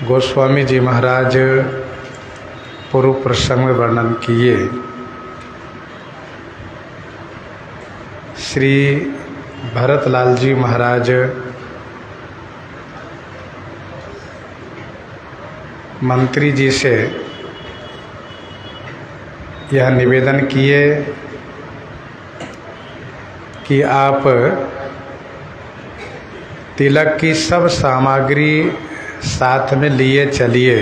गोस्वामी जी महाराज पूर्व प्रसंग में वर्णन किए। श्री भरतलाल जी महाराज मंत्री जी से यह निवेदन किए कि आप तिलक की सब सामग्री साथ में लिए चलिए।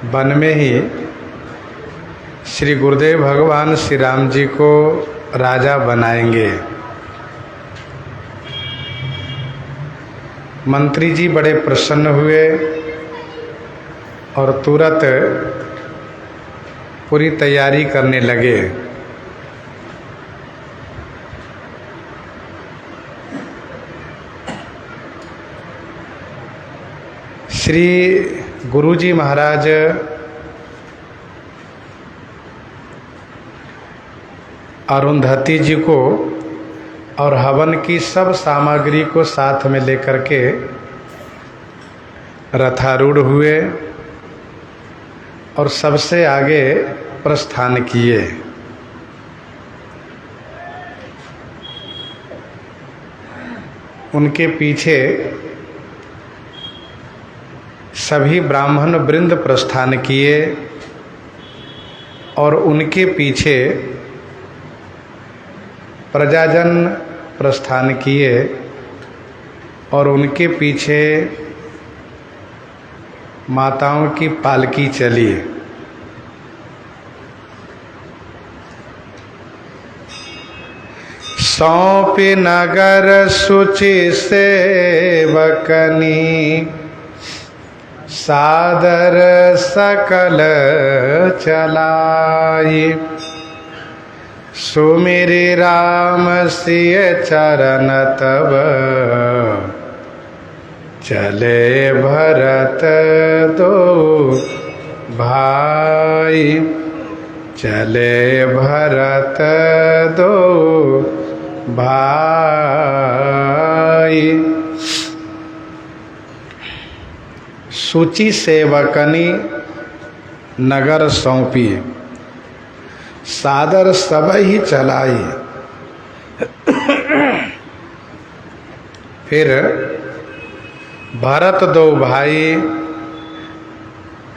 वन में ही श्री गुरुदेव भगवान श्री राम जी को राजा बनाएंगे। मंत्री जी बड़े प्रसन्न हुए और तुरंत पूरी तैयारी करने लगे। श्री गुरुजी महाराज अरुंधति जी को और हवन की सब सामग्री को साथ में लेकर के रथारूढ़ हुए और सबसे आगे प्रस्थान किए। उनके पीछे सभी ब्राह्मण वृंद प्रस्थान किए और उनके पीछे प्रजाजन प्रस्थान किए और उनके पीछे माताओं की पालकी चली। सौंपे नगर शुचि सेवकनी सादर सकल चलाई। सुमिरि राम सिय चरण तब चले भरत दो भाई। चले भरत दो भाई। सूची सेवकनी नगर सौंपी सादर सब ही चलाई। फिर भरत दो भाई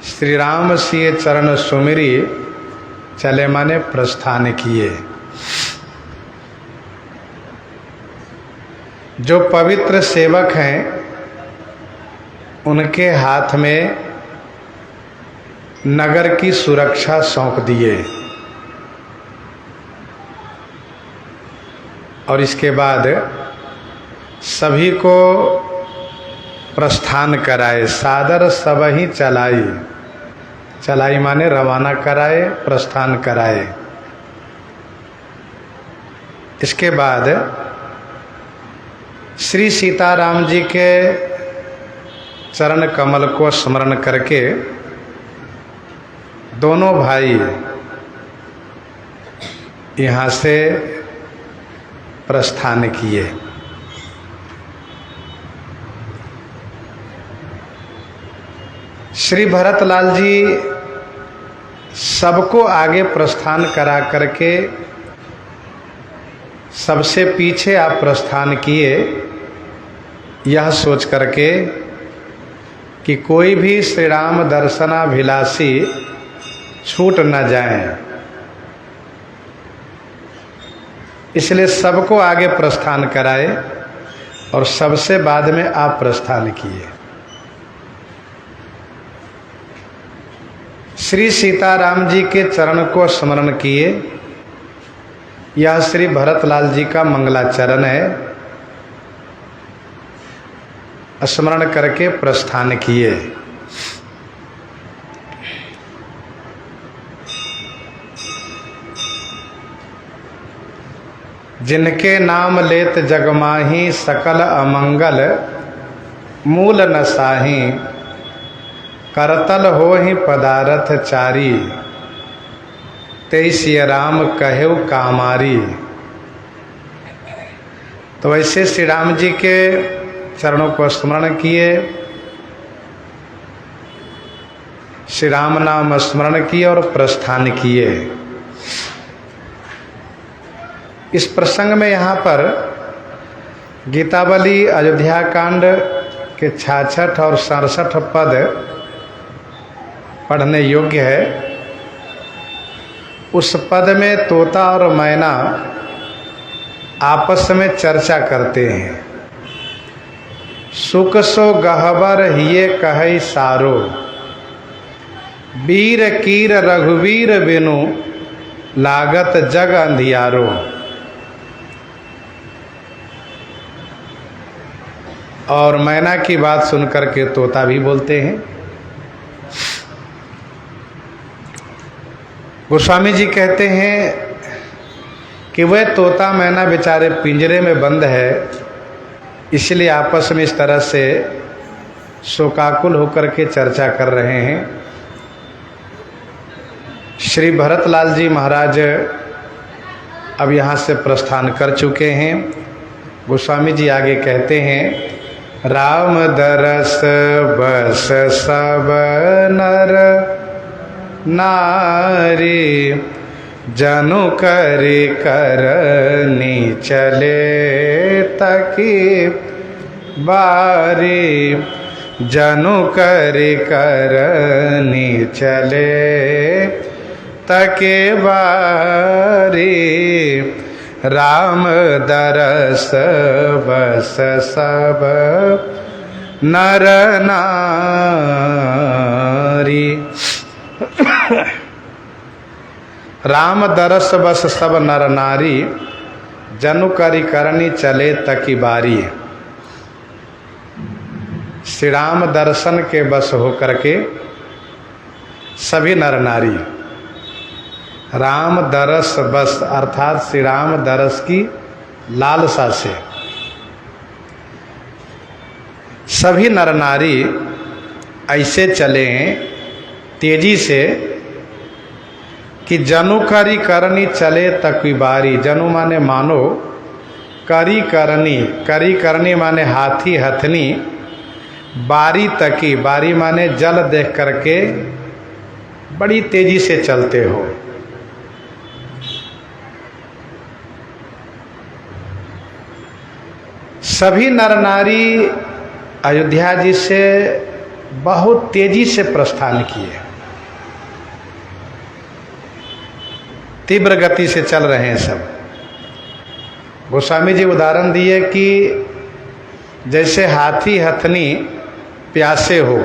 श्री राम सिय चरण सुमिरी चले माने प्रस्थान किए। जो पवित्र सेवक हैं उनके हाथ में नगर की सुरक्षा सौंप दिए और इसके बाद सभी को प्रस्थान कराए। सादर सब ही चलाई। चलाई माने रवाना कराए, प्रस्थान कराए। इसके बाद श्री सीताराम जी के चरण कमल को स्मरण करके दोनों भाई यहाँ से प्रस्थान किए। श्री भरतलाल जी सबको आगे प्रस्थान करा करके सबसे पीछे आप प्रस्थान किए, यह सोच करके कि कोई भी श्री राम दर्शनाभिलाषी छूट न जाए, इसलिए सबको आगे प्रस्थान कराए और सबसे बाद में आप प्रस्थान किए। श्री सीताराम जी के चरण को स्मरण किए। यह श्री भरतलाल जी का मंगलाचरण है। स्मरण करके प्रस्थान किए। जिनके नाम लेत जगमाही सकल अमंगल मूल न साही। करतल हो ही पदारथ चारी तेईसिय राम कहेउ कामारी। तो ऐसे श्री राम जी के चरणों को स्मरण किए, श्री राम नाम स्मरण किए और प्रस्थान किए। इस प्रसंग में यहाँ पर गीतावली अयोध्या कांड के 66 और 67 पद पढ़ने योग्य है। उस पद में तोता और मैना आपस में चर्चा करते हैं। सुख सो गहबर हिये कहई सारो, वीर कीर रघुवीर बिनु लागत जग अंधियारो। और मैना की बात सुनकर के तोता भी बोलते हैं। गोस्वामी जी कहते हैं कि वह तोता मैना बेचारे पिंजरे में बंद है, इसलिए आपस में इस तरह से शोकाकुल होकर के चर्चा कर रहे हैं। श्री भरतलाल जी महाराज अब यहाँ से प्रस्थान कर चुके हैं। गोस्वामी जी आगे कहते हैं, राम दरस बस सब नर नारी, जनु करि करनी चले तकी बारी, जनु करि करनी चले तके बारी। राम दरस बस सब नर नारी। राम दरस बस सब नर नारी, जनु करि करनी चले तकी बारी। श्री राम दर्शन के बस होकर के सभी नर नारी, राम दरस बस अर्थात श्री राम दरस की लालसा से सभी नर नारी ऐसे चले तेजी से कि जनु करी करनी चले तकी बारी। जनु माने मानो, करी करनी माने हाथी हथनी, बारी तकी, बारी माने जल देख करके बड़ी तेजी से चलते हो। सभी नर नारी अयोध्या जी से बहुत तेजी से प्रस्थान किए, तीव्र गति से चल रहे हैं सब। गोस्वामी जी उदाहरण दिए कि जैसे हाथी हथनी प्यासे हो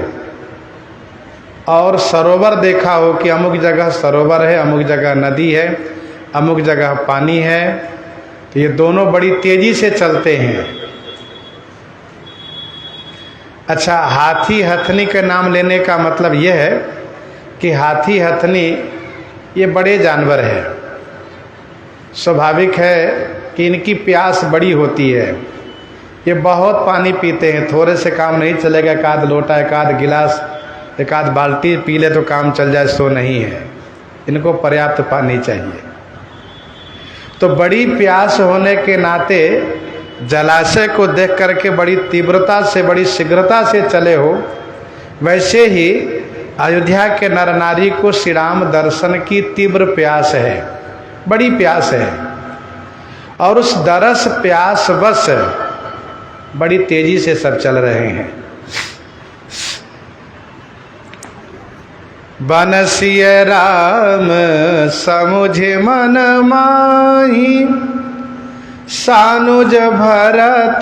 और सरोवर देखा हो कि अमुक जगह सरोवर है, अमुक जगह नदी है, अमुक जगह पानी है, तो ये दोनों बड़ी तेजी से चलते हैं। अच्छा, हाथी हथनी के नाम लेने का मतलब यह है कि हाथी हथनी ये बड़े जानवर है, स्वाभाविक है कि इनकी प्यास बड़ी होती है। ये बहुत पानी पीते हैं, थोड़े से काम नहीं चलेगा। एक आध लोटा, एक आध गिलास, एक आध बाल्टी पी ले तो काम चल जाए, सो नहीं है। इनको पर्याप्त पानी चाहिए। तो बड़ी प्यास होने के नाते जलाशय को देख करके बड़ी तीव्रता से, बड़ी शीघ्रता से चले हो। वैसे ही अयोध्या के नर नारी को श्री राम दर्शन की तीव्र प्यास है, बड़ी प्यास है, और उस दरस प्यास बस बड़ी तेजी से सब चल रहे हैं। बनसिय राम समुझ मन माही, सानुज भरत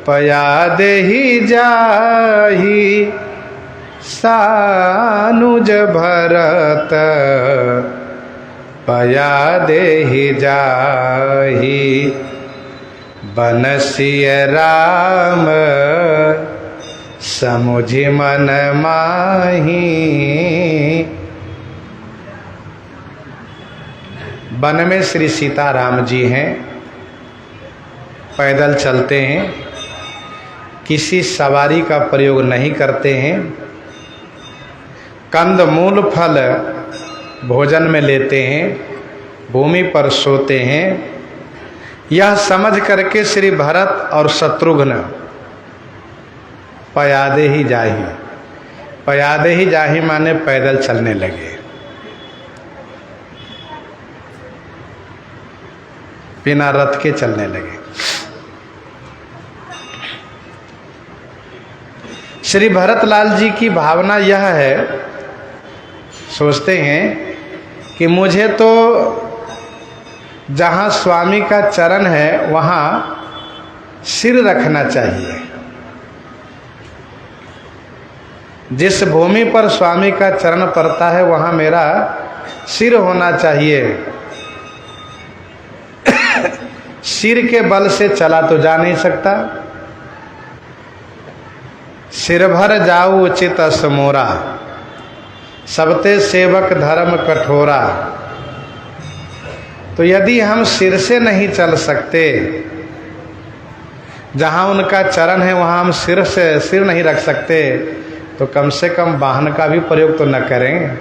पया देहि जाही, सानुज भरत पया देहि जाही। बनसिय राम समुझ मन माही। वन में श्री सीताराम जी हैं, पैदल चलते हैं, किसी सवारी का प्रयोग नहीं करते हैं, कंद मूल फल भोजन में लेते हैं, भूमि पर सोते हैं, यह समझ करके श्री भरत और शत्रुघ्न पयादे ही जाही माने पैदल चलने लगे, बिना रथ के चलने लगे। श्री भरतलाल जी की भावना यह है, सोचते हैं कि मुझे तो जहाँ स्वामी का चरण है वहाँ सिर रखना चाहिए, जिस भूमि पर स्वामी का चरण पड़ता है वहाँ मेरा सिर होना चाहिए। सिर के बल से चला तो जा नहीं सकता। सिर भर जाऊ उचित असमोरा, सबते सेवक धर्म कठोरा। तो यदि हम सिर से नहीं चल सकते, जहाँ उनका चरण है वहाँ हम सिर नहीं रख सकते, तो कम से कम वाहन का भी प्रयोग तो न करें।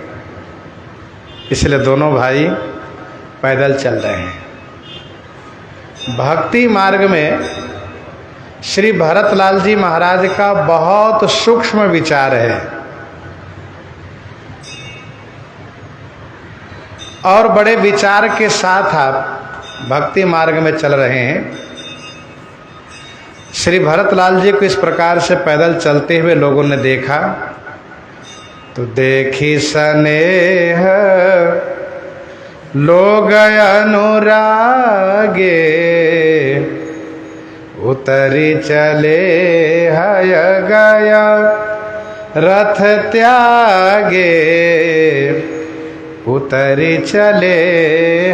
इसलिए दोनों भाई पैदल चल रहे हैं। भक्ति मार्ग में श्री भरतलाल जी महाराज का बहुत सूक्ष्म विचार है और बड़े विचार के साथ आप भक्ति मार्ग में चल रहे हैं। श्री भरतलाल जी को इस प्रकार से पैदल चलते हुए लोगों ने देखा तो देखी स्नेह लोग अनुरागे, उतरी चले हय गया रथ त्यागे, उतरी चले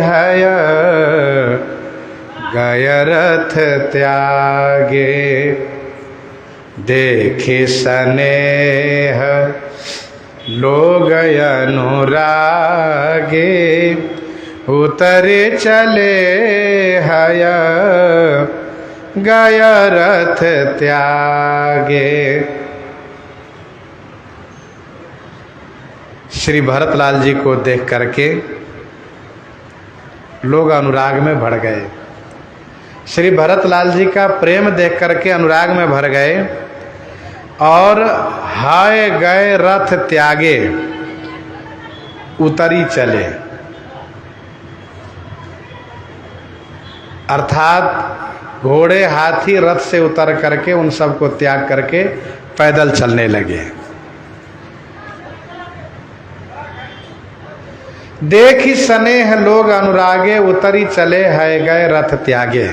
हय गय रथ त्यागे। देखी स्नेह लोग अनुरागे, उतरे चले हय गय रथ त्यागे। श्री भरतलाल जी को देख करके लोग अनुराग में भर गए। श्री भरतलाल जी का प्रेम देख करके अनुराग में भर गए और हाय गए रथ त्यागे, उतरी चले। अर्थात घोड़े हाथी रथ से उतर करके उन सबको त्याग करके पैदल चलने लगे। देखी स्नेह लोग अनुरागे, उतरी चले है गए रथ त्यागे।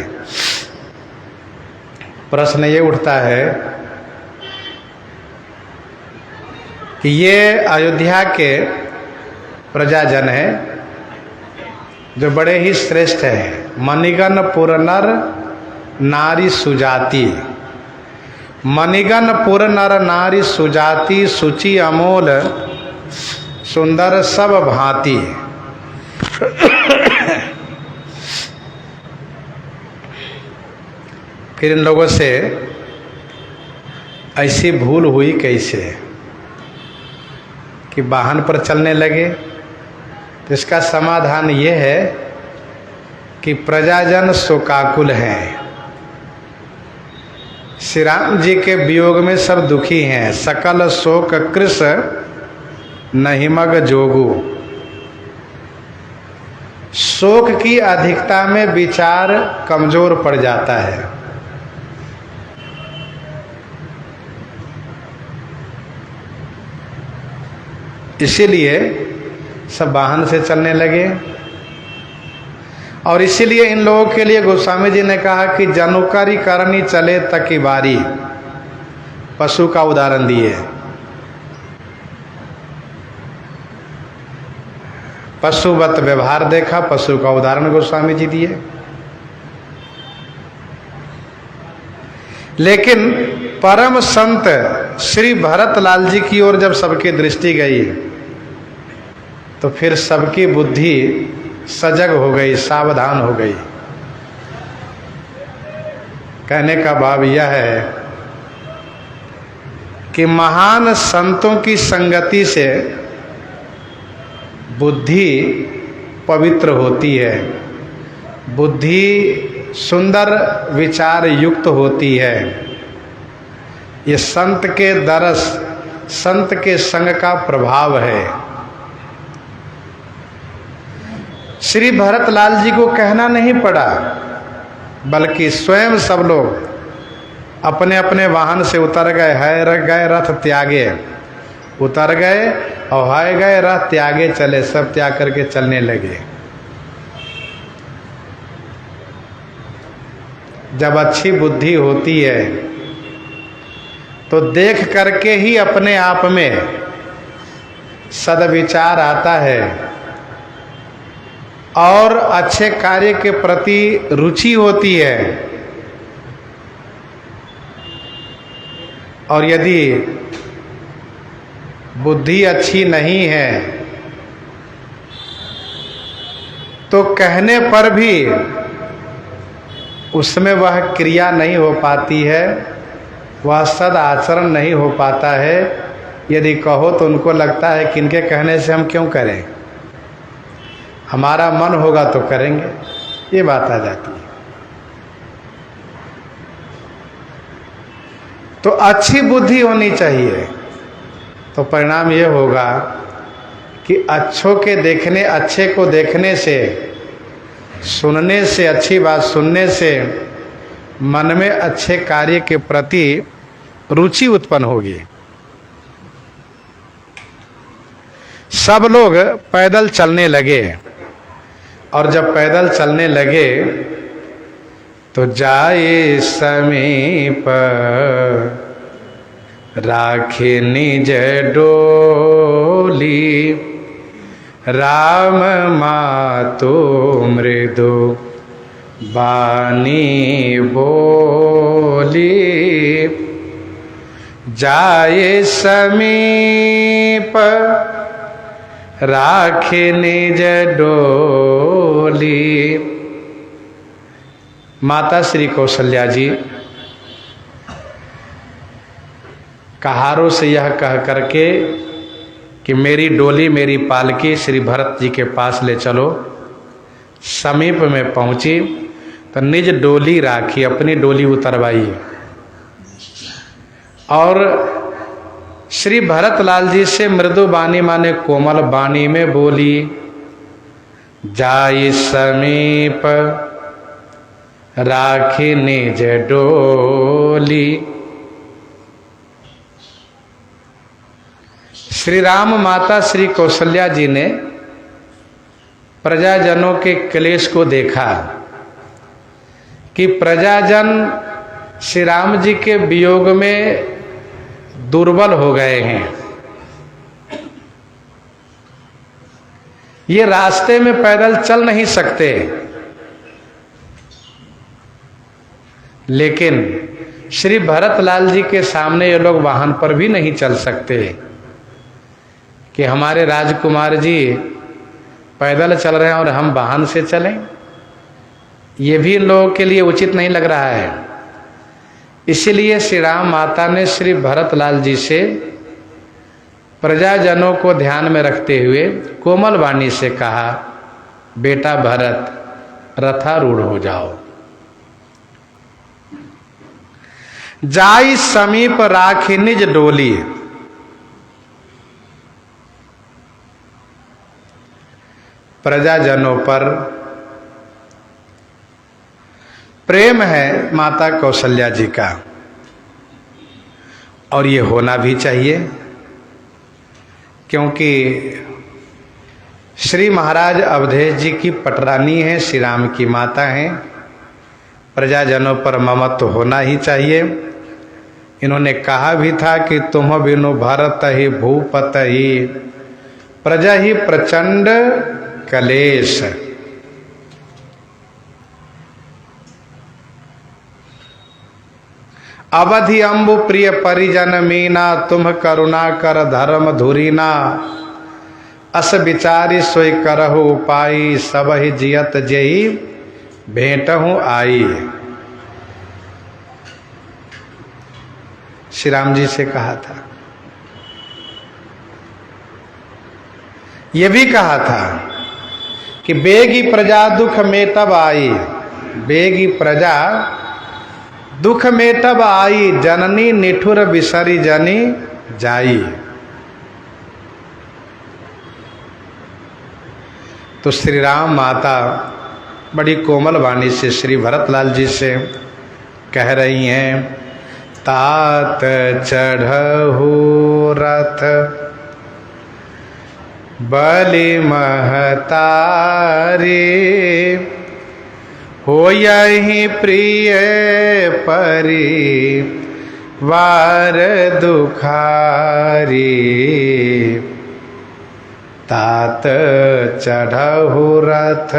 प्रश्न ये उठता है कि ये अयोध्या के प्रजाजन हैं जो बड़े ही श्रेष्ठ हैं। मणिगण पुर नर नारी सुजाति, मणिगण पुर नर नारी सुजाति, सुचि अमोल सुंदर सब भांति। फिर इन लोगों से ऐसी भूल हुई कैसे कि वाहन पर चलने लगे? तो इसका समाधान ये है कि प्रजाजन शोकाकुल हैं। श्री राम जी के वियोग में सब दुखी हैं। सकल शोक कृष नहिमग जोगु। शोक की अधिकता में विचार कमजोर पड़ जाता है। इसीलिए सब वाहन से चलने लगे और इसीलिए इन लोगों के लिए गोस्वामी जी ने कहा कि जनुकरी करनी चले तकी बारी। पशु का उदाहरण दिए। पशुवत व्यवहार देखा, पशु का उदाहरण गोस्वामी जी दिए। लेकिन परम संत श्री भरतलाल जी की ओर जब सबकी दृष्टि गई तो फिर सबकी बुद्धि सजग हो गई, सावधान हो गई। कहने का भाव यह है कि महान संतों की संगति से बुद्धि पवित्र होती है, बुद्धि सुंदर विचार युक्त होती है। ये संत के दरस, संत के संग का प्रभाव है। श्री भरतलाल जी को कहना नहीं पड़ा, बल्कि स्वयं सब लोग अपने अपने वाहन से उतर गए, है गए रथ त्यागे, उतर गए और है गए रथ त्यागे चले, सब त्याग करके चलने लगे। जब अच्छी बुद्धि होती है तो देख करके ही अपने आप में सद्विचार आता है और अच्छे कार्य के प्रति रुचि होती है। और यदि बुद्धि अच्छी नहीं है तो कहने पर भी उसमें वह क्रिया नहीं हो पाती है, वह सद आचरण नहीं हो पाता है। यदि कहो तो उनको लगता है कि इनके कहने से हम क्यों करें, हमारा मन होगा तो करेंगे, ये बात आ जाती है। तो अच्छी बुद्धि होनी चाहिए, तो परिणाम ये होगा कि अच्छों के देखने, अच्छे को देखने से, सुनने से, अच्छी बात सुनने से मन में अच्छे कार्य के प्रति रुचि उत्पन्न होगी। सब लोग पैदल चलने लगे और जब पैदल चलने लगे तो जाए समीप राखे निज डोली, राम मातो मृदु बानी बोली, जाए समीप राखे निज डोली। माता श्री कौशल्या जी कहारों से यह कह करके कि मेरी डोली, मेरी पालकी श्री भरत जी के पास ले चलो, समीप में पहुंची तो निज डोली राखी, अपनी डोली उतरवाई और श्री भरतलाल जी से मृदु बानी माने कोमल बानी में बोली, जाई समीप राखी निज डोली। श्री राम माता श्री कौशल्या जी ने प्रजाजनों के क्लेश को देखा कि प्रजाजन श्री राम जी के वियोग में दुर्बल हो गए हैं। ये रास्ते में पैदल चल नहीं सकते, लेकिन श्री भरतलाल जी के सामने ये लोग वाहन पर भी नहीं चल सकते कि हमारे राजकुमार जी पैदल चल रहे हैं और हम वाहन से चलें। ये भी लोगों के लिए उचित नहीं लग रहा है। इसीलिए श्री राम माता ने श्री भरतलाल जी से प्रजाजनों को ध्यान में रखते हुए कोमल वाणी से कहा, बेटा भरत रथारूढ़ हो जाओ। जाई समीप राखी निज डोली। प्रजाजनों पर प्रेम है माता कौशल्या जी का, और ये होना भी चाहिए, क्योंकि श्री महाराज अवधेश जी की पटरानी है, श्री राम की माता हैं। प्रजाजनों पर ममत्व होना ही चाहिए। इन्होंने कहा भी था कि तुम बिनु भरत ही भूपत ही प्रजा ही प्रचंड कलेश। अवधि अम्बु प्रिय परिजन मीना, तुम करुणा कर धर्म धुरीना। अस विचारी सोई करहु उपाई, सब ही जियत जेई भेंटहु आई। श्री राम जी से कहा था, ये भी कहा था कि बेगी प्रजा दुख में तब आई, बेगी प्रजा दुख मेटब आई, जननी निठुर बिसरी जनी जाई। तो श्री राम माता बड़ी कोमल वाणी से श्री भरतलाल जी से कह रही हैं, तात चढ़हु रथ बलि महतारी, हो यही प्रिय परिवार दुखारी। तात चढ़हु रथ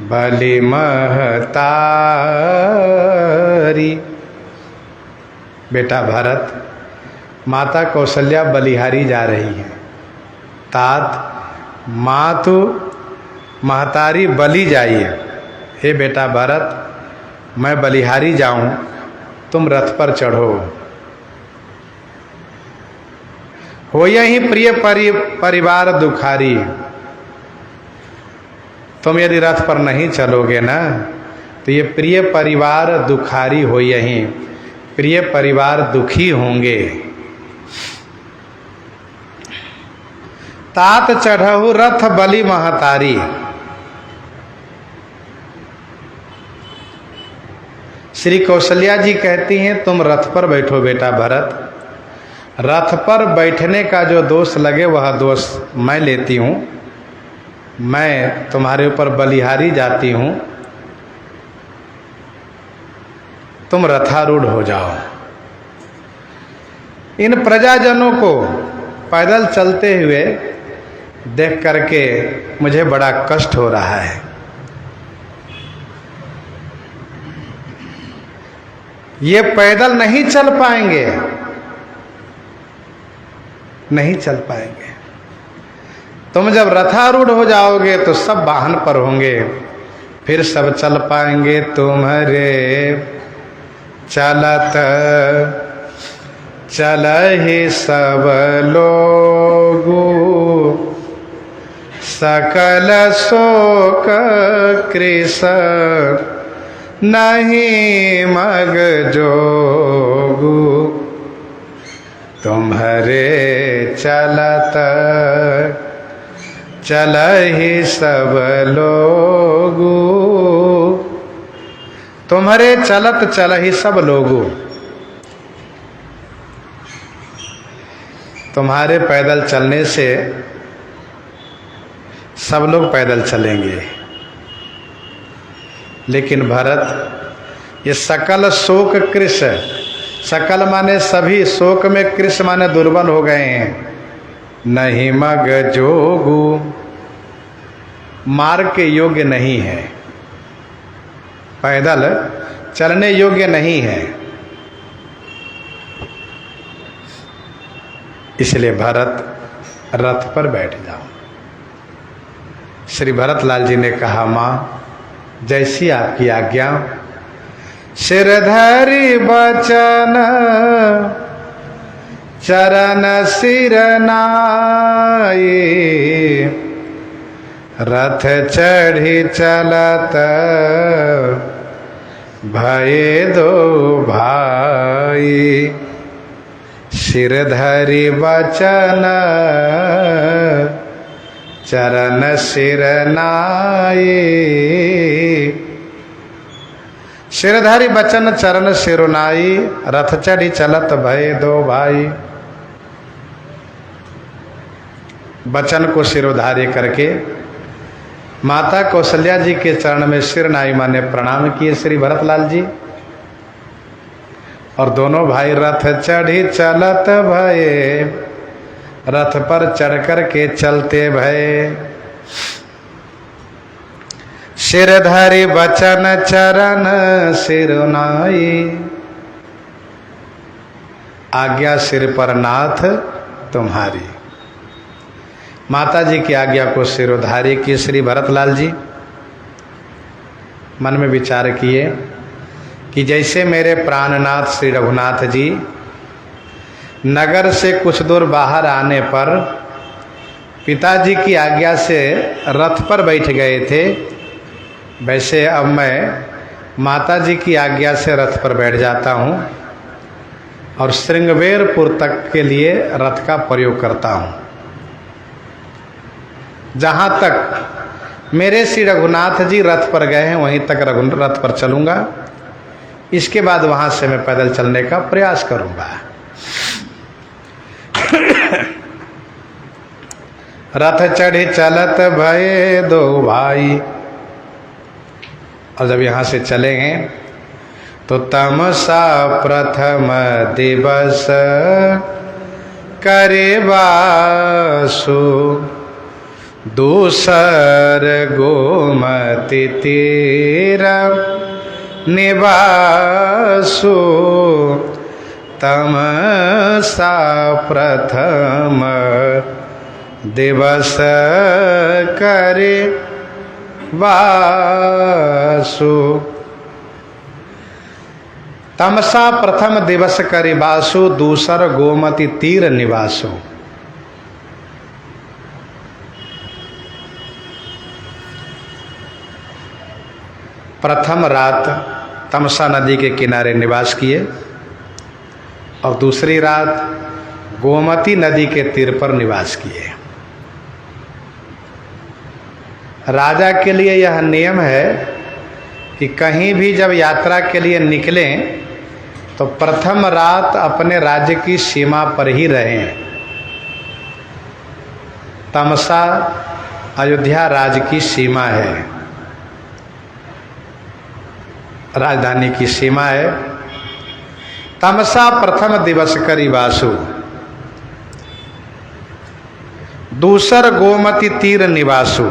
बलि महतारी। बेटा भरत, माता कौशल्या बलिहारी जा रही है। तात मातु महतारी बलि जाइए। हे बेटा भरत, मैं बलिहारी जाऊं, तुम रथ पर चढ़ो। हो यही प्रिय परिवार दुखारी। तुम यदि रथ पर नहीं चलोगे ना तो ये प्रिय परिवार दुखारी हो, यही प्रिय परिवार दुखी होंगे। तात चढ़हु रथ बलि महतारी। श्री कौशल्या जी कहती हैं, तुम रथ पर बैठो बेटा भरत। रथ पर बैठने का जो दोष लगे वह दोष मैं लेती हूँ। मैं तुम्हारे ऊपर बलिहारी जाती हूँ, तुम रथारूढ़ हो जाओ। इन प्रजाजनों को पैदल चलते हुए देख करके मुझे बड़ा कष्ट हो रहा है। ये पैदल नहीं चल पाएंगे, नहीं चल पाएंगे। तुम जब रथारूढ़ हो जाओगे तो सब वाहन पर होंगे, फिर सब चल पाएंगे। तुम्हारे चलत चल ही सब लोगु, सकल शोक कृष नहीं मग जोगु। तुम्हारे चलत चल ही सब लोगु, तुम्हारे चलत चल ही सब लोगु। तुम्हारे पैदल चलने से सब लोग पैदल चलेंगे। लेकिन भरत, ये सकल शोक कृष, सकल माने सभी, शोक में कृष माने दुर्बल हो गए हैं। नहीं मग जोगु, मार्ग के योग्य नहीं है, पैदल चलने योग्य नहीं है। इसलिए भरत रथ पर बैठ जाओ। श्री भरतलाल जी ने कहा, माँ जैसी आपकी आज्ञा। सिरधरि बचन चरण सिर नाई, रथ चढ़ी चलत भये दो भाई। सिरधरि बचन चरण सिर नाई, सिरधरि बचन चरण सिरुनाई, रथ चढ़ी चलत भय दो भाई। बचन को सिरोधार्य करके माता कौशल्या जी के चरण में सिरनाई माने प्रणाम किए श्री भरतलाल जी। और दोनों भाई रथ चढ़ी चलत भये, रथ पर चढ़ कर के चलते भये। सिरधरि बचन चरण सिरुनाई, आज्ञा सिर पर नाथ तुम्हारी। माता जी की आज्ञा को सिरोधार्य किए श्री भरतलाल जी। मन में विचार किए कि जैसे मेरे प्राणनाथ श्री रघुनाथ जी नगर से कुछ दूर बाहर आने पर पिताजी की आज्ञा से रथ पर बैठ गए थे, वैसे अब मैं माता जी की आज्ञा से रथ पर बैठ जाता हूँ और श्रृंगवेरपुर तक के लिए रथ का प्रयोग करता हूँ। जहाँ तक मेरे श्री रघुनाथ जी रथ पर गए हैं वहीं तक रथ पर चलूँगा। इसके बाद वहाँ से मैं पैदल चलने का प्रयास करूँगा। रथ चढ़े चलत भये दो भाई। और जब यहाँ से चलेंगे तो तमसा प्रथम दिवस करे वासु दूसर गोमति तीर निवासु। तमसा प्रथम दिवस करे वासु। तमसा प्रथम दिवस करे वासु दूसर गोमति तीर निवासु। प्रथम रात तमसा नदी के किनारे निवास किए और दूसरी रात गोमती नदी के तीर पर निवास किए। राजा के लिए यह नियम है कि कहीं भी जब यात्रा के लिए निकलें तो प्रथम रात अपने राज्य की सीमा पर ही रहें। तमसा अयोध्या राज्य की सीमा है, राजधानी की सीमा है। तमसा प्रथम दिवस करी वासु दूसर गोमती तीर निवासु।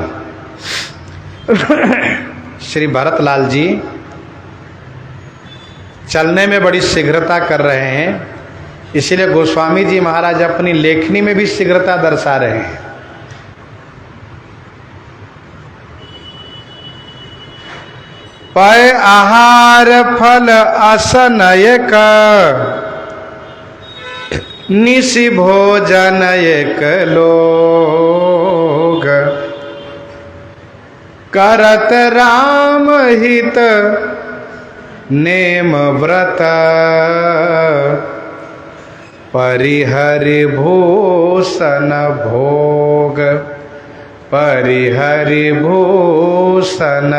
श्री भरतलाल जी चलने में बड़ी शीघ्रता कर रहे हैं, इसीलिए गोस्वामी जी महाराज अपनी लेखनी में भी शीघ्रता दर्शा रहे हैं। पय आहार फल असनय का निशि भोजन एक लोग करत राम हित नेम व्रत परिहरि भूषण भोग परिहरि भूषण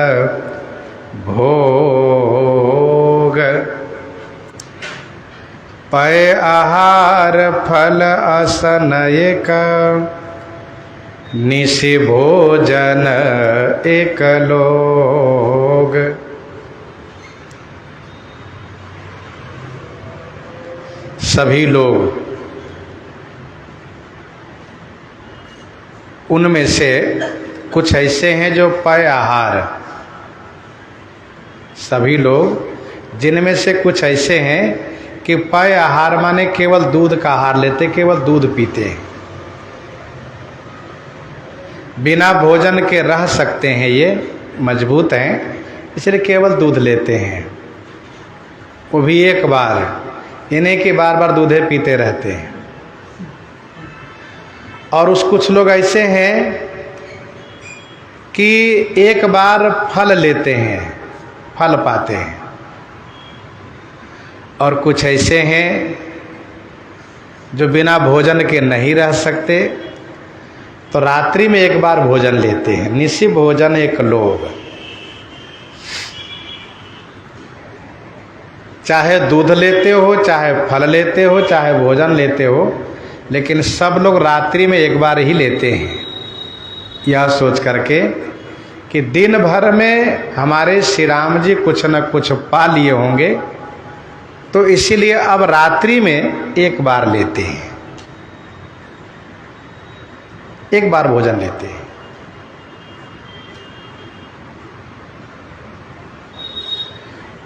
भोग। पय आहार फल असनय का निशि भोजन एक लोग। सभी लोग उनमें से कुछ ऐसे हैं जो पय आहार, सभी लोग जिनमें से कुछ ऐसे हैं कि पय आहार माने केवल दूध का आहार लेते, केवल दूध पीते हैं, बिना भोजन के रह सकते हैं, ये मजबूत हैं, इसलिए केवल दूध लेते हैं, वो भी एक बार, इन्हें कि बार बार दूधे पीते रहते हैं। और उस कुछ लोग ऐसे हैं कि एक बार फल लेते हैं, फल पाते हैं। और कुछ ऐसे हैं जो बिना भोजन के नहीं रह सकते, तो रात्रि में एक बार भोजन लेते हैं। निशि भोजन एक लोग, चाहे दूध लेते हो, चाहे फल लेते हो, चाहे भोजन लेते हो, लेकिन सब लोग रात्रि में एक बार ही लेते हैं, यह सोच करके कि दिन भर में हमारे श्री राम जी कुछ न कुछ पा लिए होंगे, तो इसीलिए अब रात्रि में एक बार लेते हैं, एक बार भोजन लेते हैं।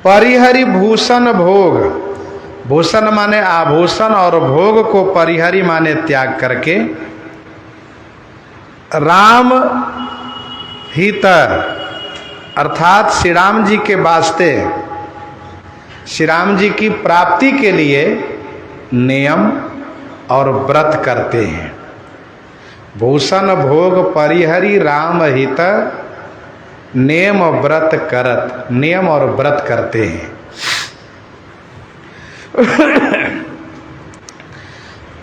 परिहरि भूषण भोग, भूषण माने आभूषण और भोग को परिहरि माने त्याग करके राम हित अर्थात श्री राम जी के वास्ते, श्री राम जी की प्राप्ति के लिए नियम और व्रत करते हैं। भूषण भोग परिहरि राम हित नियम व्रत करत, नियम और व्रत करते हैं।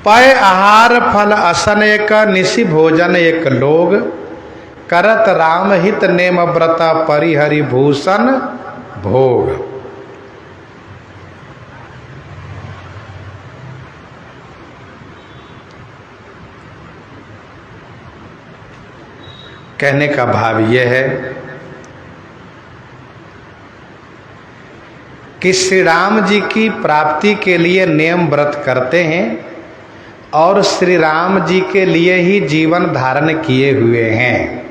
पय आहार फल असन एक, निशि भोजन एक लोग, करत राम हित नेम व्रत, परिहरि भूषण भोग। कहने का भाव यह है कि श्री राम जी की प्राप्ति के लिए नियम व्रत करते हैं और श्री राम जी के लिए ही जीवन धारण किए हुए हैं।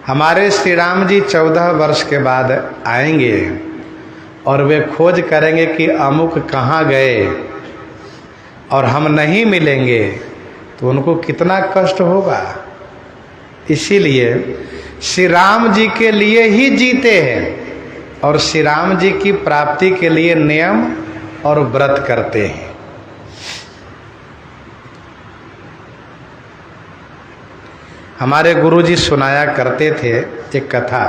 हमारे श्री राम जी 14 वर्ष के बाद आएंगे और वे खोज करेंगे कि अमुक कहाँ गए और हम नहीं मिलेंगे, तो उनको कितना कष्ट होगा। इसीलिए श्री राम जी के लिए ही जीते हैं और श्री राम जी की प्राप्ति के लिए नियम और व्रत करते हैं। हमारे गुरुजी सुनाया करते थे एक कथा।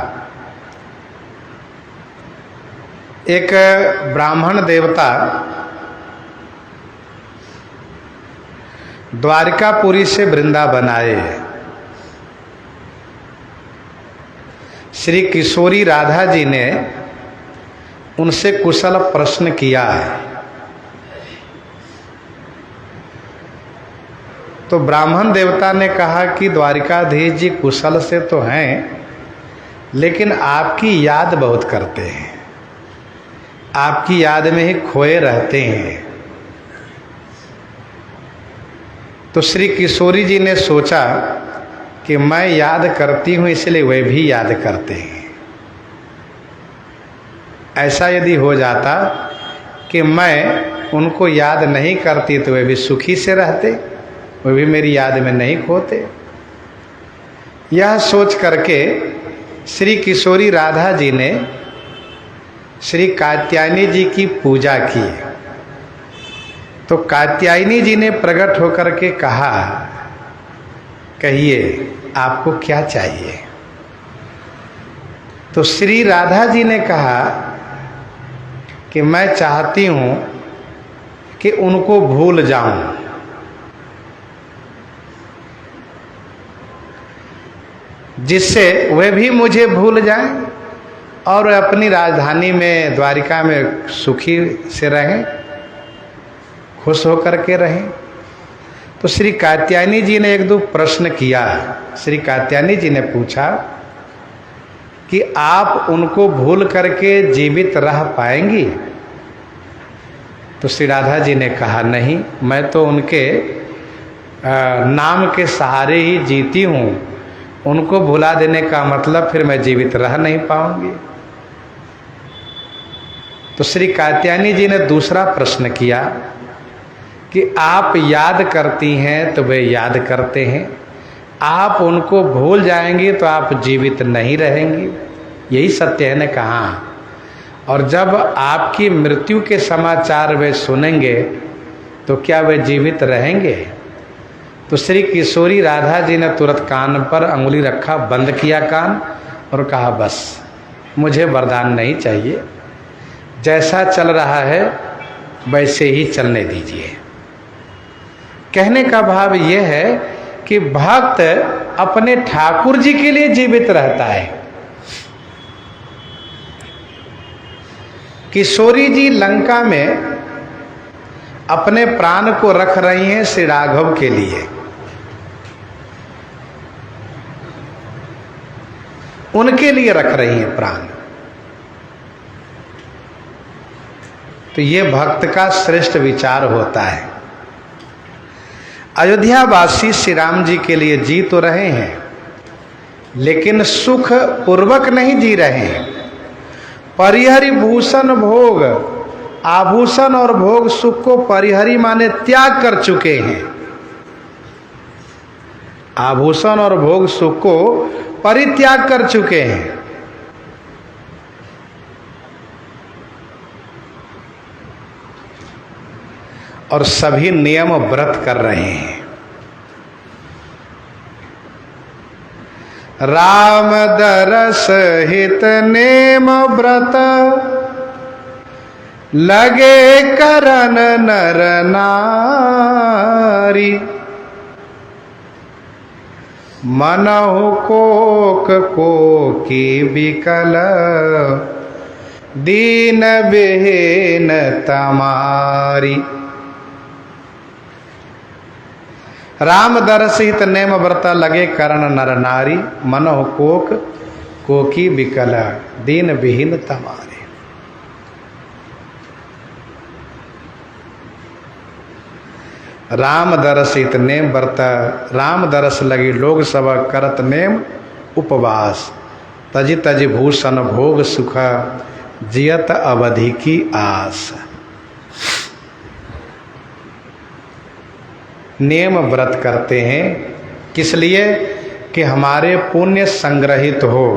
एक ब्राह्मण देवता द्वारिकापुरी से वृंदावन आए। श्री किशोरी राधा जी ने उनसे कुशल प्रश्न किया। तो ब्राह्मण देवता ने कहा कि द्वारिकाधीश जी कुशल से तो हैं, लेकिन आपकी याद बहुत करते हैं, आपकी याद में ही खोए रहते हैं। तो श्री किशोरी जी ने सोचा कि मैं याद करती हूँ इसलिए वे भी याद करते हैं। ऐसा यदि हो जाता कि मैं उनको याद नहीं करती तो वे भी सुखी से रहते, वे भी मेरी याद में नहीं खोते। यह सोच करके श्री किशोरी राधा जी ने श्री कात्यायनी जी की पूजा की। तो कात्यायनी जी ने प्रकट होकर के कहा, कहिए आपको क्या चाहिए। तो श्री राधा जी ने कहा कि मैं चाहती हूँ कि उनको भूल जाऊं। जिससे वे भी मुझे भूल जाएं और अपनी राजधानी में द्वारिका में सुखी से रहें, खुश होकर के रहें। तो श्री कात्यायनी जी ने एक दो प्रश्न किया। श्री कात्यायनी जी ने पूछा कि आप उनको भूल करके जीवित रह पाएंगी। तो श्री राधा जी ने कहा, नहीं, मैं तो उनके नाम के सहारे ही जीती हूँ, उनको भुला देने का मतलब फिर मैं जीवित रह नहीं पाऊंगी। तो श्री कात्यायनी जी ने दूसरा प्रश्न किया कि आप याद करती हैं तो वे याद करते हैं, आप उनको भूल जाएंगी तो आप जीवित नहीं रहेंगी, यही सत्य है ने कहा। और जब आपकी मृत्यु के समाचार वे सुनेंगे तो क्या वे जीवित रहेंगे। तो श्री किशोरी राधा जी ने तुरंत कान पर अंगुली रखा, बंद किया कान और कहा, बस मुझे वरदान नहीं चाहिए, जैसा चल रहा है वैसे ही चलने दीजिए। कहने का भाव यह है कि भक्त अपने ठाकुर जी के लिए जीवित रहता है। किशोरी जी लंका में अपने प्राण को रख रही हैं श्री राघव के लिए। उनके लिए रख रही हैं प्राण। तो ये भक्त का श्रेष्ठ विचार होता है। अयोध्यावासी श्री राम जी के लिए जी तो रहे हैं, लेकिन सुख पूर्वक नहीं जी रहे हैं। परिहरि भूषण भोग, आभूषण और भोग सुख को परिहरि माने त्याग कर चुके हैं। आभूषण और भोग सुख को परित्याग कर चुके हैं। और सभी नियम व्रत कर रहे हैं। राम दरस हित नेम व्रत, लगे करन नर नारी। मनहु कोक कोकी बिकल, दीन विहीन तमारी। राम दर्शित नेम व्रत, लगे करण नर नारी। मनहु कोक कोकी बिकल, दीन विहीन तमारी। राम दर्शित नेम व्रत, राम दरस लगी लोग सब करत नेम उपवास। तजि तजि भूषण भोग सुख, जियत अवधि की आस। नेम व्रत करते हैं किस लिए? कि हमारे पुण्य संग्रहित हो।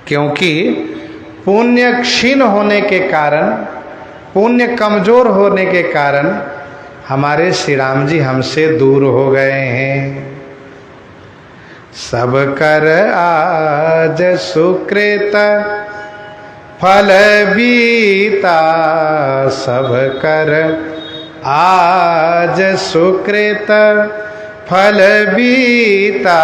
क्योंकि पुण्य क्षीण होने के कारण, पुण्य कमजोर होने के कारण हमारे श्री राम जी हमसे दूर हो गए हैं। सब कर आज सुकृत फल बीता, सब कर आज सुकृत फल बीता।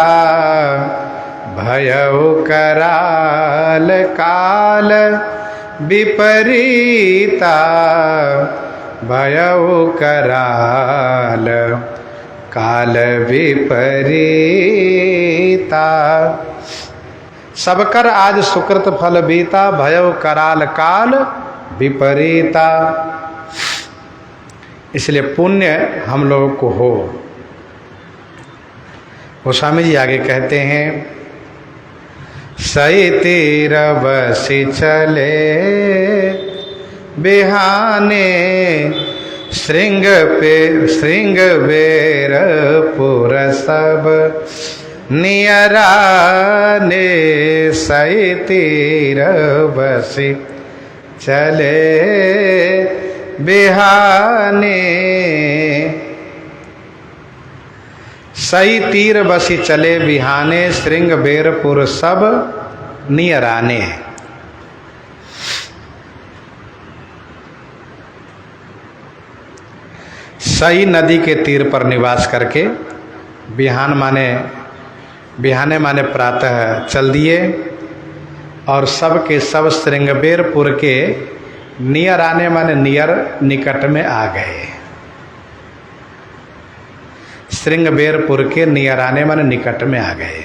भयउ कराल काल विपरीता, भयउ कराल काल विपरीता। सब कर आज सुकृत फल बीता, भयउ कराल काल विपरीता। इसलिए पुण्य हम लोगों को हो। गोस्वामी जी आगे कहते हैं, सई तीर बसी चले बिहाने, श्रृंग बेर पुर सब नियराने। सई तीर बसी चले बिहाने, सई तीर बसी चले बिहाने। श्रृंग बेरपुर सब नियराने। सई नदी के तीर पर निवास करके, बिहाने माने प्रातः चल दिए, और सब के सब श्रृंगबेरपुर के नियर आने माने नियर निकट में आ गए। श्रृंगबेरपुर के नियर आने माने निकट में आ गए।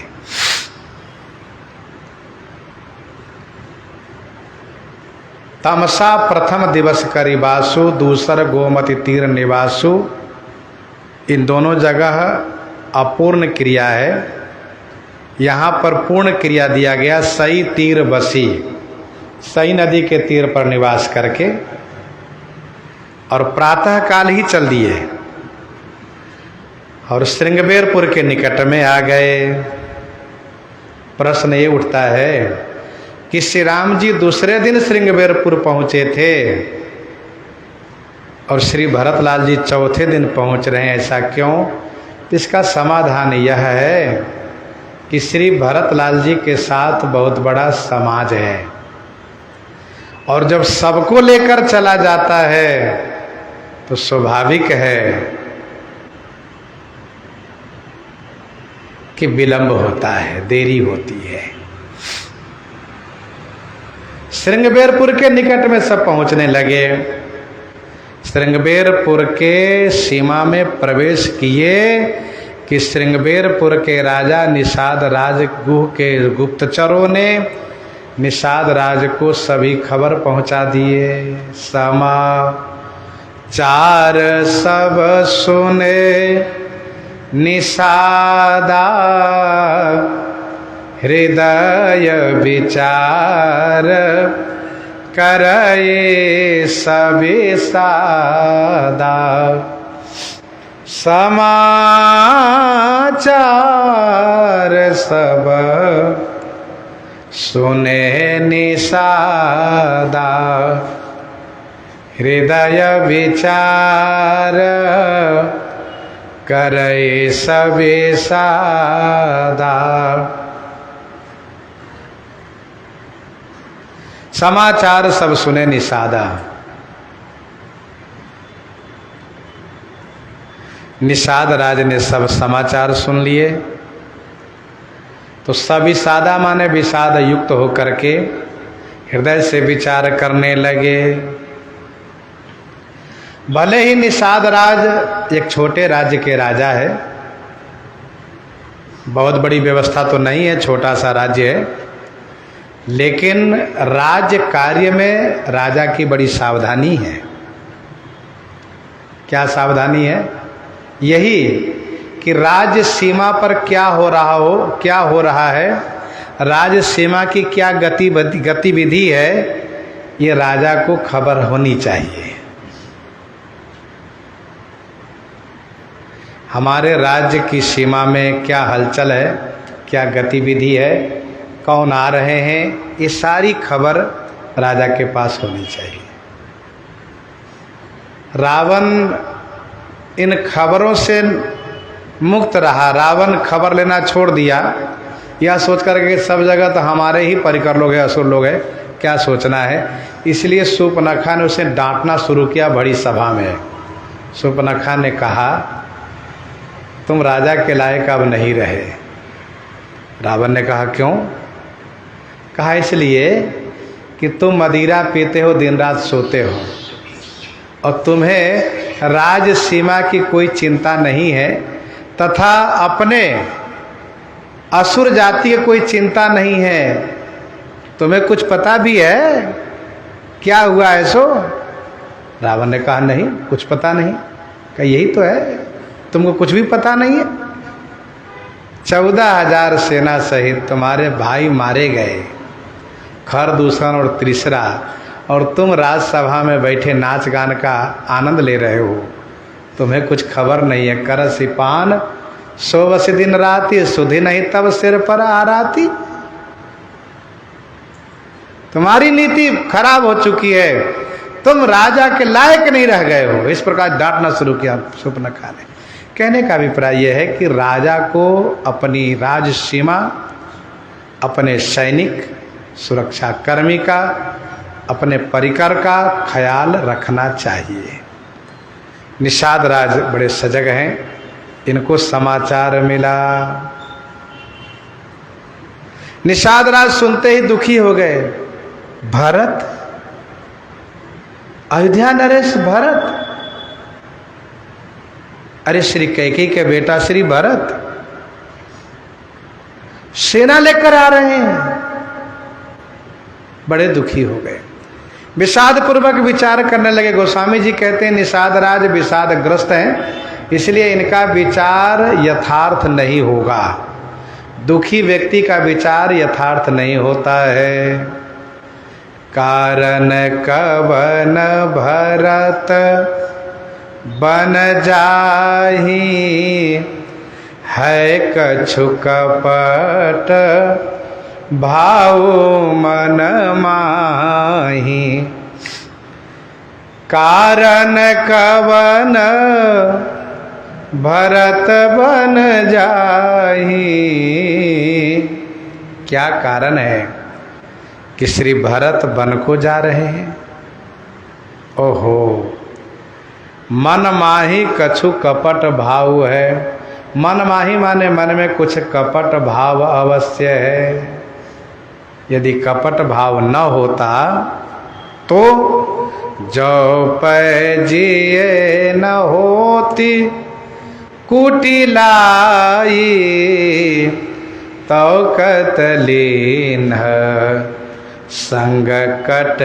तमसा प्रथम दिवस करिबासु, दूसर गोमती तीर निवासु। इन दोनों जगह अपूर्ण क्रिया है, यहाँ पर पूर्ण क्रिया दिया गया। सई तीर बसी, सई नदी के तीर पर निवास करके और प्रातः काल ही चल दिए और श्रृंगबेरपुर के निकट में आ गए। प्रश्न ये उठता है कि श्री राम जी दूसरे दिन श्रृंगबेरपुर पहुंचे थे और श्री भरतलाल जी चौथे दिन पहुंच रहे हैं, ऐसा क्यों? इसका समाधान यह है कि श्री भरतलाल जी के साथ बहुत बड़ा समाज है, और जब सबको लेकर चला जाता है तो स्वाभाविक है कि विलंब होता है, देरी होती है। श्रृंगबेरपुर के निकट में सब पहुंचने लगे। श्रृंगबेरपुर के सीमा में प्रवेश किए कि श्रृंगबेरपुर के राजा निषाद राज गुह के गुप्तचरों ने निषाद राज को सभी खबर पहुंचा दिए। समाचार सब सुने निषादा, हृदय विचार करे सभी सादा। समाचार सब सुने निषादा, हृदय विचार करे सबे सादा। समाचार सब सुने निषादा। निषाद राज ने सब समाचार सुन लिए तो सभी सादा माने विषाद युक्त होकर के हृदय से विचार करने लगे। भले ही निषाद राज एक छोटे राज्य के राजा है, बहुत बड़ी व्यवस्था तो नहीं है, छोटा सा राज्य है, लेकिन राज्य कार्य में राजा की बड़ी सावधानी है। क्या सावधानी है? यही कि राज्य सीमा पर क्या हो रहा है, राज्य सीमा की क्या गतिविधि है, ये राजा को खबर होनी चाहिए। हमारे राज्य की सीमा में क्या हलचल है, क्या गतिविधि है, कौन आ रहे हैं, ये सारी खबर राजा के पास होनी चाहिए। रावण इन खबरों से मुक्त रहा। रावण खबर लेना छोड़ दिया, यह सोच कर के सब जगह तो हमारे ही परिकर लोग हैं, असुर लोग हैं, क्या सोचना है। इसलिए शूर्पणखा ने उसे डांटना शुरू किया बड़ी सभा में। शूर्पणखा ने कहा, तुम राजा के लायक अब नहीं रहे। रावण ने कहा, क्यों? कहा, इसलिए कि तुम मदिरा पीते हो, दिन रात सोते हो, और तुम्हें राज सीमा की कोई चिंता नहीं है, तथा अपने असुर जाति की कोई चिंता नहीं है। तुम्हें कुछ पता भी है क्या हुआ है सो? रावण ने कहा, नहीं, कुछ पता नहीं। कहा, यही तो है, तुमको कुछ भी पता नहीं है। 14,000 सेना सहित तुम्हारे भाई मारे गए, खर, दूषण और तीसरा, और तुम राजसभा में बैठे नाच गान का आनंद ले रहे हो। तुम्हें कुछ खबर नहीं है। कर सिपान सो बस दिन राती, सुधी नहीं तब सिर पर आराती। तुम्हारी नीति खराब हो चुकी है, तुम राजा के लायक नहीं रह गए हो। इस प्रकार डांटना शुरू किया शूर्पणखा ने। कहने का अभिप्राय यह है कि राजा को अपनी राज सीमा, अपने सैनिक, सुरक्षा कर्मी का, अपने परिकर का ख्याल रखना चाहिए। निषाद राज बड़े सजग हैं, इनको समाचार मिला। निषाद राज सुनते ही दुखी हो गए। भरत, अयोध्या नरेश भरत, अरे श्री कैकेयी के बेटा श्री भरत सेना लेकर आ रहे हैं। बड़े दुखी हो गए, विषाद पूर्वक विचार करने लगे। गोस्वामी जी कहते हैं निषाद राज विषादग्रस्त हैं, इसलिए इनका विचार यथार्थ नहीं होगा। दुखी व्यक्ति का विचार यथार्थ नहीं होता है। कारण कवन भरत बन जाहि, है कछु कपट भाव मन माहि। कारण कवन भरत बन जाहि, क्या कारण है कि श्री भरत वन को जा रहे हैं? ओहो, मन माही कछु कपट भाव है। मन माही माने मन में कुछ कपट भाव अवश्य है। यदि कपट भाव न होता तो जो पै जिए न होती कुटिलाई, तो कतलीन संग कटकाई।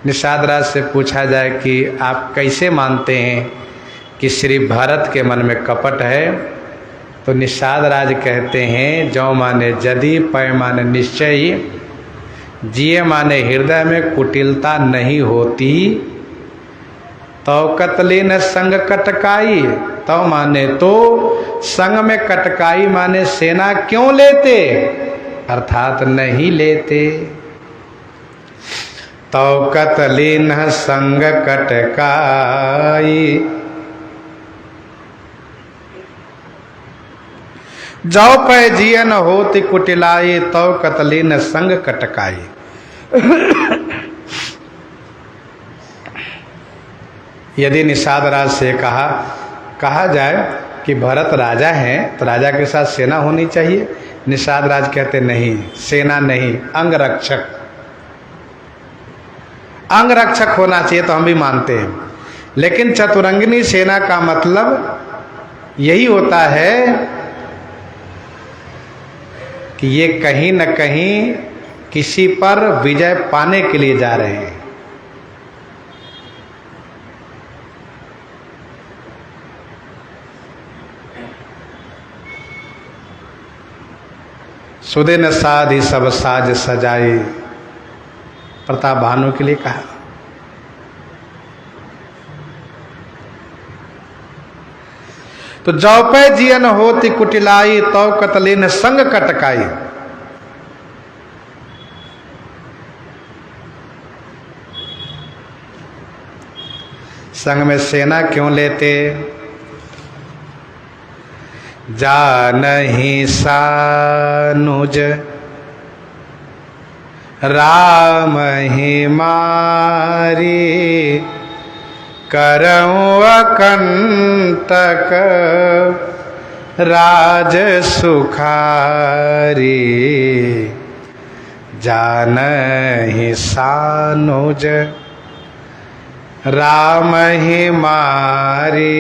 निषाद राज से पूछा जाए कि आप कैसे मानते हैं कि श्री भरत के मन में कपट है, तो निषाद राज कहते हैं जो माने यदि, पै माने निश्चय, जिए माने हृदय में कुटिलता नहीं होती, तो कतलीन संग कटकाई, तो माने तो संग में कटकाई माने सेना क्यों लेते, अर्थात नहीं लेते। तौ कतलीन संग कटकाई। जौ पै जियन होति कुटिलाई, तौ कतलीन संग कटकाई। यदि निषाद राज से कहा जाए कि भरत राजा हैं तो राजा के साथ सेना होनी चाहिए, निषाद राज कहते नहीं, सेना नहीं, अंगरक्षक, अंगरक्षक होना चाहिए तो हम भी मानते हैं। लेकिन चतुरंगिनी सेना का मतलब यही होता है कि ये कहीं न कहीं किसी पर विजय पाने के लिए जा रहे हैं। सुदिन साधि सब साज सजाई, प्रताप भानु के लिए कहा। तो जौपै जियन होति कुटिलाई, तौ कतलीन संग कटकाई। संग में सेना क्यों लेते? जानहि सानुज राम ही मारी, करऊँ अकंटक राज सुखारी। जानहि सानुज राम ही मारी,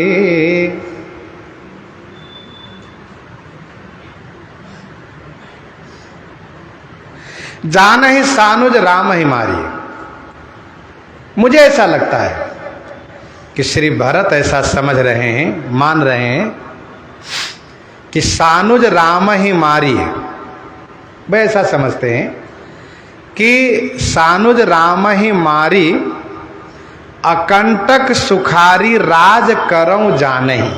जानहि सानुज राम ही मारी। मुझे ऐसा लगता है कि श्री भरत ऐसा समझ रहे हैं, मान रहे हैं कि सानुज राम ही मारी है। वे ऐसा समझते हैं कि सानुज राम ही मारी, अकंटक सुखारी राज करऊं जानहि।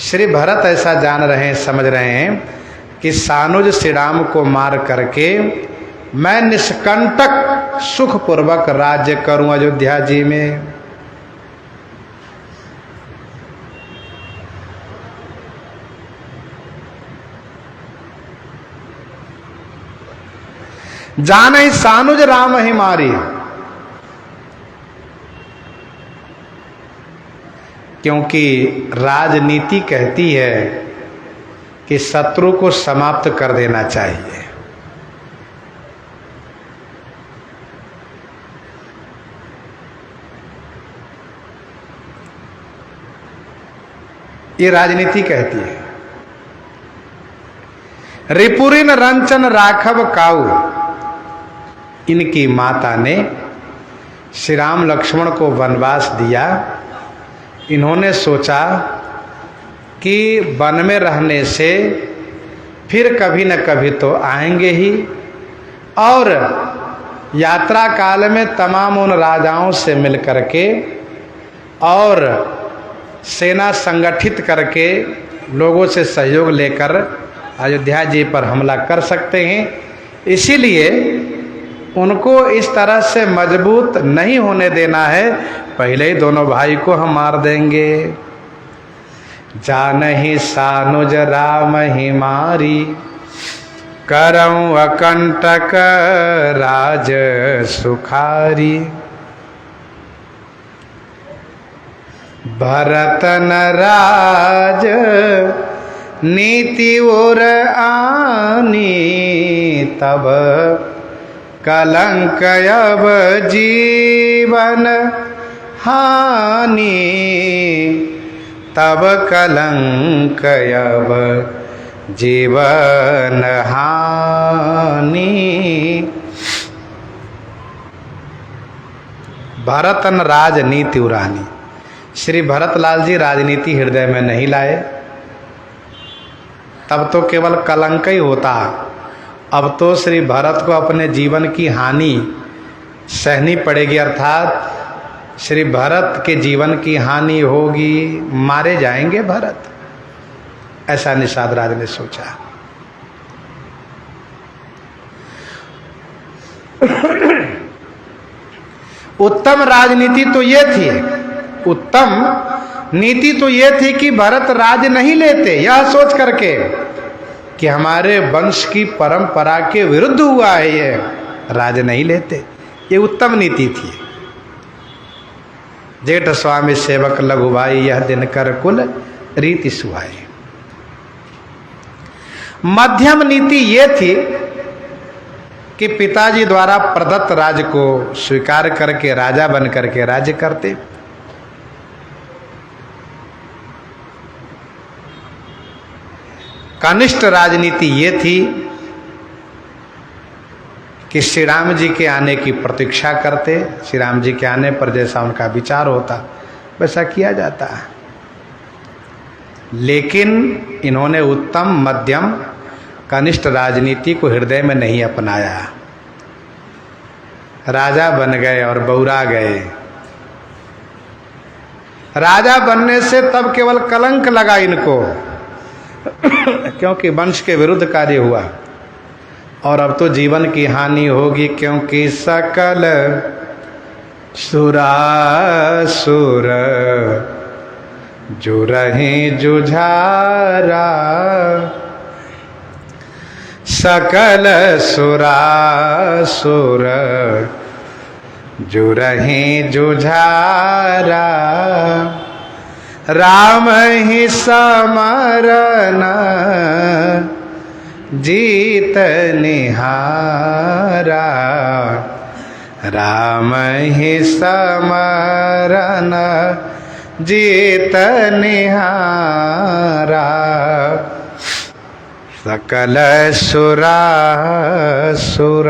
श्री भरत ऐसा जान रहे हैं, समझ रहे हैं कि सानुज श्री राम को मार करके मैं निष्कंटक सुखपूर्वक राज्य करूं अयोध्या जी में। जानहि सानुज राम ही मारी, क्योंकि राजनीति कहती है कि शत्रु को समाप्त कर देना चाहिए। ये राजनीति कहती है। रिपुरिन रंचन राघव काऊ, इनकी माता ने श्री राम लक्ष्मण को वनवास दिया। इन्होंने सोचा कि वन में रहने से फिर कभी न कभी तो आएंगे ही, और यात्रा काल में तमाम उन राजाओं से मिल करके और सेना संगठित करके लोगों से सहयोग लेकर अयोध्या जी पर हमला कर सकते हैं। इसीलिए उनको इस तरह से मजबूत नहीं होने देना है, पहले ही दोनों भाई को हम मार देंगे। जानहि सानुज राम ही मारी, करऊँ अकंटक राज सुखारी। भरत न राज नीति ओर आनी, तब कलंक अब जीवन हानि। तब कलंक अब जीवन हानि। भरतन राजनीति उरानी, श्री भरतलाल जी राजनीति हृदय में नहीं लाए, तब तो केवल कलंक ही होता। अब तो श्री भरत को अपने जीवन की हानि सहनी पड़ेगी, अर्थात श्री भरत के जीवन की हानि होगी, मारे जाएंगे भरत, ऐसा निषाद राज ने सोचा। उत्तम राजनीति तो ये थी, उत्तम नीति तो ये थी कि भरत राज नहीं लेते, यह सोच करके कि हमारे वंश की परंपरा के विरुद्ध हुआ है, ये राज नहीं लेते। ये उत्तम नीति थी। जेठ स्वामी सेवक लघु भाई, यह दिन कर कुल रीति सुहाई। मध्यम नीति ये थी कि पिताजी द्वारा प्रदत्त राज को स्वीकार करके राजा बन करके राज्य करते। कनिष्ठ राजनीति ये थी कि श्री राम जी के आने की प्रतीक्षा करते, श्री राम जी के आने पर जैसा उनका विचार होता वैसा किया जाता। लेकिन इन्होंने उत्तम मध्यम कनिष्ठ राजनीति को हृदय में नहीं अपनाया। राजा बन गए और बौरा गए। राजा बनने से तब केवल कलंक लगा इनको क्योंकि वंश के विरुद्ध कार्य हुआ, और अब तो जीवन की हानि होगी, क्योंकि सकल सुरासुर जुरहि जुझारा, सकल सुरासुर जुरहि जुझारा, राम ही समरन जीत निहारा, राम ही समरन जीत निहारा, सकल सुरासुर,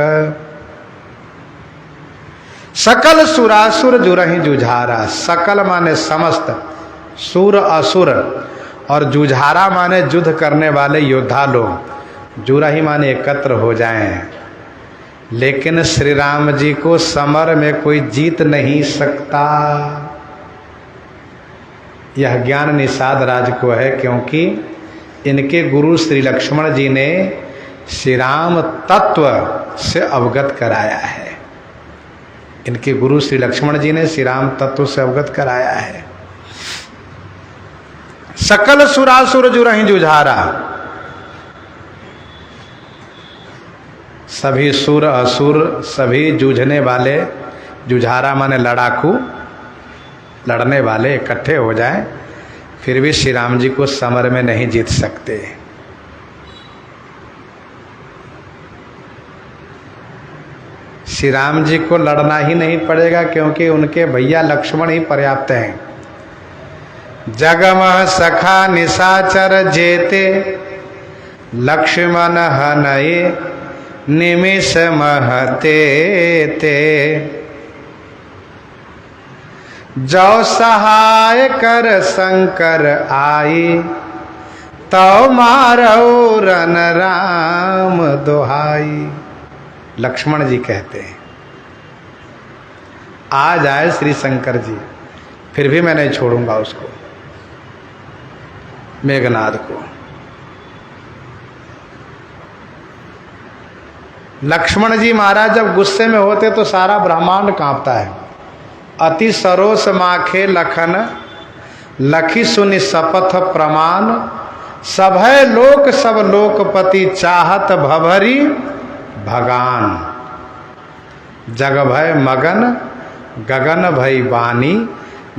सकल सुरासुर जुरहि जुझारा। सकल माने समस्त, सुर असुर, और जुझारा माने युद्ध करने वाले योद्धा लोग। जुरहि माने एकत्र हो जाएं। लेकिन श्री राम जी को समर में कोई जीत नहीं सकता। यह ज्ञान निषाद राज को है, क्योंकि इनके गुरु श्री लक्ष्मण जी ने श्री राम तत्व से अवगत कराया है। इनके गुरु श्री लक्ष्मण जी ने श्री राम तत्व से अवगत कराया है। सकल सुरासुर जुरहि जुझारा, सभी सुर असुर सभी जूझने वाले, जुझारा माने लड़ाकू, लड़ने वाले इकट्ठे हो जाएं, फिर भी श्री राम जी को समर में नहीं जीत सकते। श्री राम जी को लड़ना ही नहीं पड़ेगा, क्योंकि उनके भैया लक्ष्मण ही पर्याप्त हैं। जगमह सखा निशाचर जेते, लक्ष्मण हनये निमिष महते ते, जो सहाय कर शंकर आई, तो मारो रन राम दुहाई। लक्ष्मण जी कहते हैं आ जाए श्री शंकर जी, फिर भी मैं नहीं छोड़ूंगा उसको, मेघनाद को। लक्ष्मण जी महाराज जब गुस्से में होते तो सारा ब्रह्मांड कांपता है। अति सरोस माखे लखन, लखी सुनि शपथ प्रमाण, सभय लोक सब लोकपति, चाहत भभरी भगान। जग भय मगन गगन भई बानी,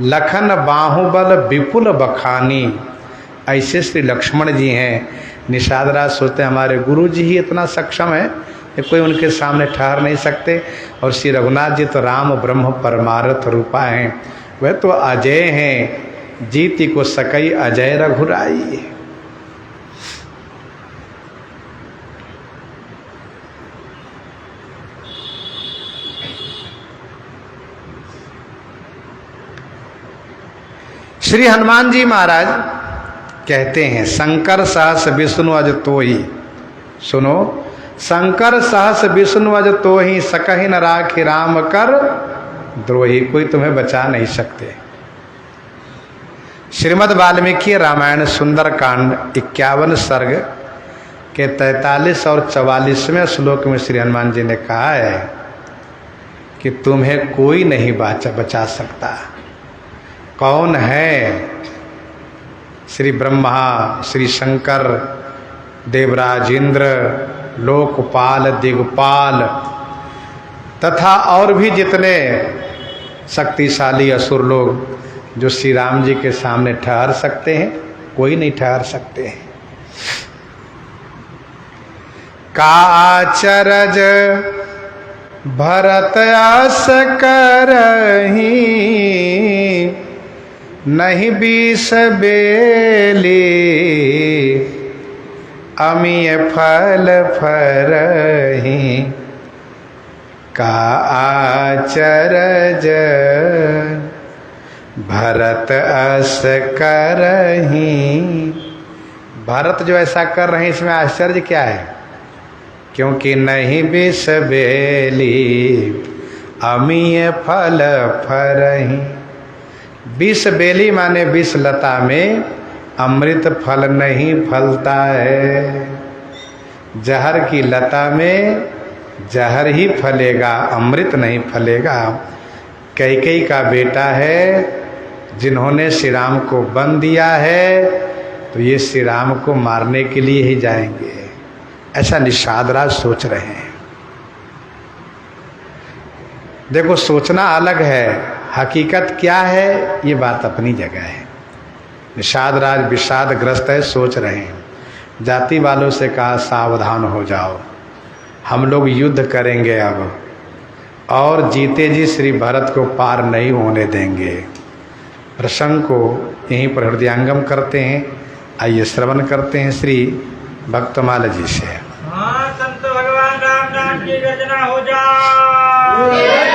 लखन बाहुबल विपुल बखानी। ऐसे श्री लक्ष्मण जी हैं। निषाद राज सोचते हैं हमारे गुरु जी ही इतना सक्षम है, कोई उनके सामने ठहर नहीं सकते। और श्री रघुनाथ जी तो राम ब्रह्म परमार्थ रूपा हैं, वह तो अजय हैं। जीति को सकई अजय रघुराई। श्री हनुमान जी महाराज कहते हैं शंकर सहस विष्णु अज तो ही, सुनो, शंकर सहस विष्णु अज तो ही, सकहि न राखि राम कर द्रोही। कोई तुम्हें बचा नहीं सकते। श्रीमद् वाल्मीकि रामायण सुंदर कांड 51 सर्ग के 43 और 44वें श्लोक में श्री हनुमान जी ने कहा है कि तुम्हें कोई नहीं बचा सकता। कौन है? श्री ब्रह्मा, श्री शंकर, देवराज इंद्र, लोकपाल, दिग्पाल तथा और भी जितने शक्तिशाली असुर लोग जो श्री राम जी के सामने ठहर सकते हैं, कोई नहीं ठहर सकते हैं। काचरज भरत आस करही, नहीं बीस बेली, अमीय फल फरही। का आचरज भरत अस करही। भरत जो ऐसा कर रहे हैं, इसमें आश्चर्य क्या है? क्योंकि नहीं विष बेली, अमीय फल फरही। विष बेली माने विष लता में अमृत फल नहीं फलता है। जहर की लता में जहर ही फलेगा, अमृत नहीं फलेगा। कैकेयी का बेटा है, जिन्होंने श्री राम को बंद दिया है, तो ये श्री राम को मारने के लिए ही जाएंगे, ऐसा निषाद राज सोच रहे हैं। देखो, सोचना अलग है, हकीकत क्या है ये बात अपनी जगह है। निषाद राज विषादग्रस्त है, सोच रहे हैं। जाति वालों से कहा सावधान हो जाओ, हम लोग युद्ध करेंगे अब, और जीते जी श्री भरत को पार नहीं होने देंगे। प्रसंग को यहीं पर हृदयांगम करते हैं। आइए श्रवण करते हैं श्री भक्तमाला जी से। हाँ, संत भगवान राम नाम की रचना हो जाए।